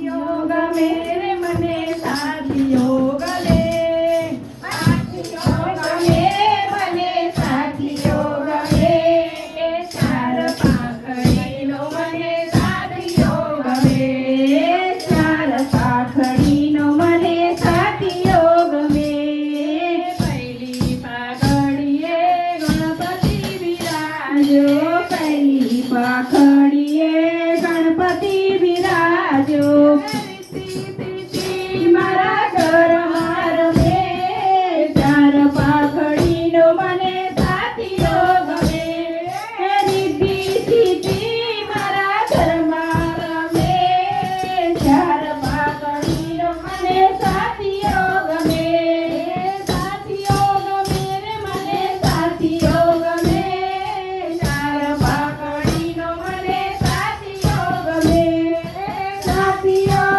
સાથીઓ ગમે રે મને સાથીઓ ગમે સાથીઓ ગમે મને સાથીઓ ગમે એ ચાર પાંખડીનો મને સાથીઓ ગમે ચાર પાંખડીનો મને સાથીઓ ગમે પહેલી પાઘડીએ ગણપતિ બિરાજો પહેલી પાઘડીએ ગણપતિ બિરાજો મારા ઘરમાં રમે ચાર પાઘડીનો મને સાથીઓ ગમે રીતિ સીધી મારા ઘરમાં રમે ચાર પાઘડીનો મને સાથીઓ ગમે સાથીઓ ગમે રે મને સાથીઓ ગમે ચાર પાઘડીનો મને સાથીઓ ગમે સાથીઓ